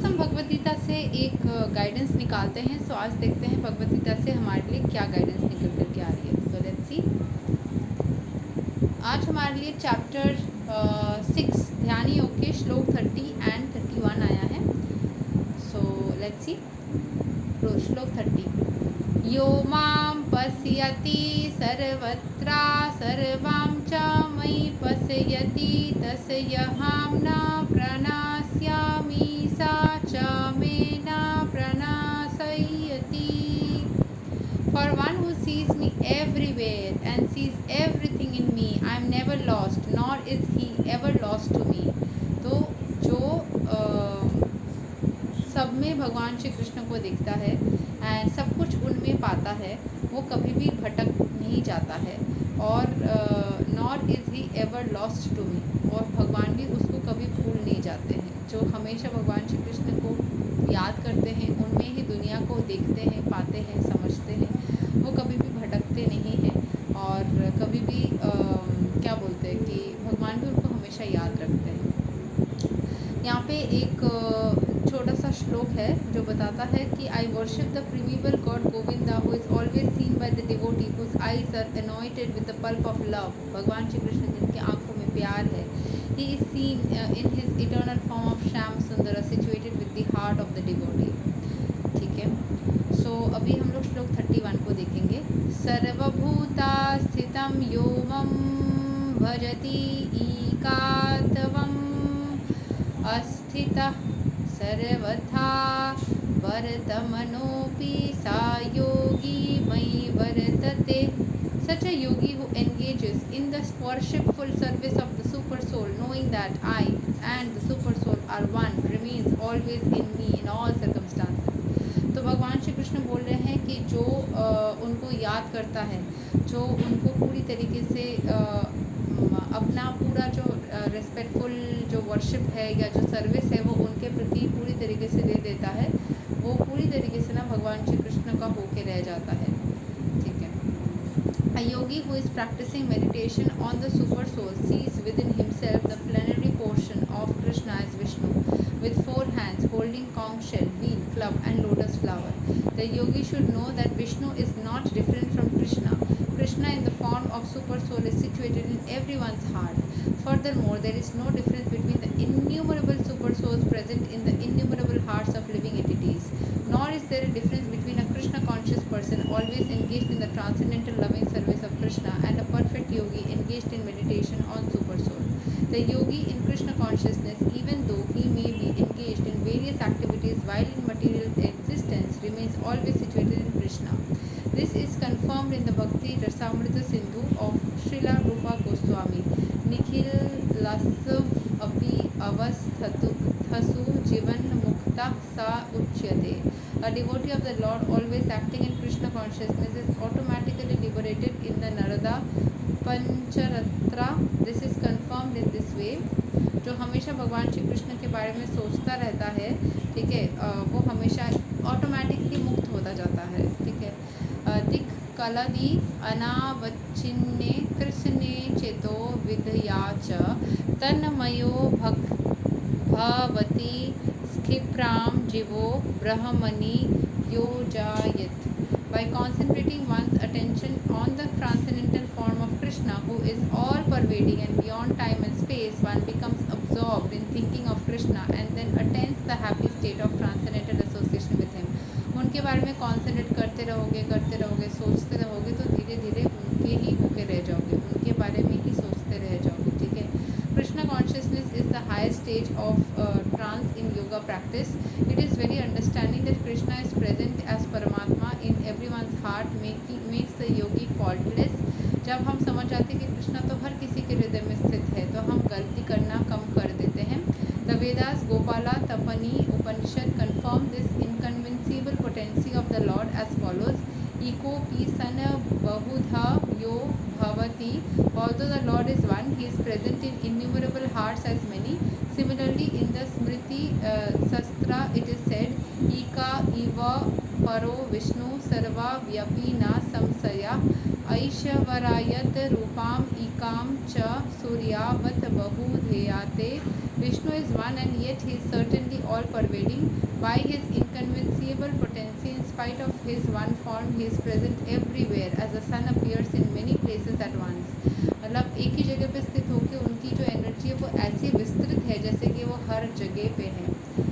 हम भगवद गीता से एक गाइडेंस निकालते हैं। सो आज देखते हैं भगवद गीता से हमारे लिए क्या गाइडेंस निकल कर के आ रही है। So let's see. आज हमारे लिए चैप्टर 6 ध्यान योग के श्लोक 30 एंड 31 आया है। So let's see. श्लोक 30। यो मां पश्यति सर्वत्रा सर्वां च मयि पश्यति तस्यहं न प्रणश्यामि सा च मे न प्रणश्यति। For one who sees me everywhere and sees everything in me, I am never lost, nor is he ever lost to me. तो जो सब में भगवान श्री कृष्ण को देखता है एंड सब कुछ उनमें पाता है, वो कभी भी भटक नहीं जाता है। और nor is he ever lost to me, और भगवान भी उसको कभी भूल नहीं जाते हैं। जो हमेशा भगवान श्री कृष्ण को याद करते हैं, उनमें ही दुनिया को देखते हैं, पाते हैं, समझते हैं, वो कभी भी भटकते नहीं हैं। और कभी भी क्या बोलते हैं कि भगवान भी उनको हमेशा याद रखते हैं। यहाँ पे एक छोटा सा श्लोक है जो बताता है कि I worship the primeval God Govinda who is always seen by the devotee whose eyes are anointed with the pulp of love. भगवान श्री कृष्ण जिनकी आंखों में प्यार है, he is seen in his eternal form of Shyam Sundar situated with the heart of the devotee. ठीक है। सो अभी हम लोग श्लोक 31 को देखेंगे। सर्वभूता स्थितं यो मम भजति ईकात्वम् अस्थितः सर्वथा वर्तमनोऽपि सा योगी मयि वर्तते। Such a yogi who engages in the worshipful service of the super soul, knowing that I and the super soul are one, remains always in me in all circumstances. तो भगवान श्री कृष्ण बोल रहे हैं कि जो उनको याद करता है, जो उनको पूरी तरीके से अपना पूरा जो रिस्पेक्टफुल जो वर्शिप है या जो सर्विस है वो उनके प्रति पूरी तरीके से दे देता है, वो पूरी तरीके से ना भगवान श्री कृष्ण का होके रह जाता है। ठीक है। A yogi who is practicing meditation on the super soul sees within himself the plenary portion of Krishna as Vishnu, with 4 hands holding conch shell, wheel, club and lotus flower. The yogi should know that Vishnu is not different from Krishna. Krishna in the form of super soul is situated in everyone's heart. Furthermore, there is no difference between the innumerable super souls present in the innumerable hearts of living entities. Nor is there a difference between a Krishna conscious person always engaged in the transcendental loving service of Krishna and a perfect yogi engaged in meditation on super soul. The yogi in Krishna consciousness, even though he may be engaged in various activities while in material existence, remains always situated in Krishna. This is confirmed in the Bhakti Rasamrita Sindhu of Srila Rupa Goswami. Nikhil lasav api avasthasu jivan mukta sa uchyate. A devotee of the Lord always acting in Krishna consciousness is automatically liberated in the Narada Pancharatra. This is confirmed in this way. जो हमेशा भगवान श्री कृष्ण के बारे में सोचता रहता है, ठीक है, वो हमेशा ऑटोमेटिकली मुक्त होता जाता है। ठीक है। दिक् कलदि अनावच्छिन्ने कृष्णे चेतो विधया च तन्मयो भवति क्षिप्रां जीवो ब्रह्मणि योजयेत्. By concentrating one's attention on the transcendental form of Krishna, who is all pervading and beyond time and space, one becomes absorbed in thinking of Krishna and then attains the happy state of transcendental association with him. उनके बारे में concentrate करते रहोगे, सोचते रहोगे, तो धीरे धीरे उनके ही होके रह जाओगे, उनके बारे में ही सोचते रह जाओगे। ठीक है। Krishna consciousness is the highest stage of trance in yoga practice. It is very understanding that Krishna is present as Paramatma in everyone's heart makes the yogi faultless. जब हम समझ जाते हैं कि कृष्णा तो हर किसी के हृदय में स्थित है, तो हम गलती करना कम कर देते हैं। The Vedas, Gopala, Tapani, Upanishad confirm this inconceivable potency of the Lord as follows. Eko pi sana bahudha yo bhavati. Although the Lord is one, he is present in innumerable hearts as many. Similarly, in the Smriti Sastra it is said, Eka eva paro Vishnu sarva vyapi na samsaya ऐश्वर्यायत Rupam ईकाम च सूर्यावत बहुधेयाते. Vishnu is one and yet he is certainly all pervading. By his inconceivable potency, in spite of his one form, he is present everywhere as the sun appears in many places at once. मतलब एक ही जगह पे स्थित होकर उनकी जो energy है वो ऐसी विस्तृत है जैसे कि वो हर जगह पे है.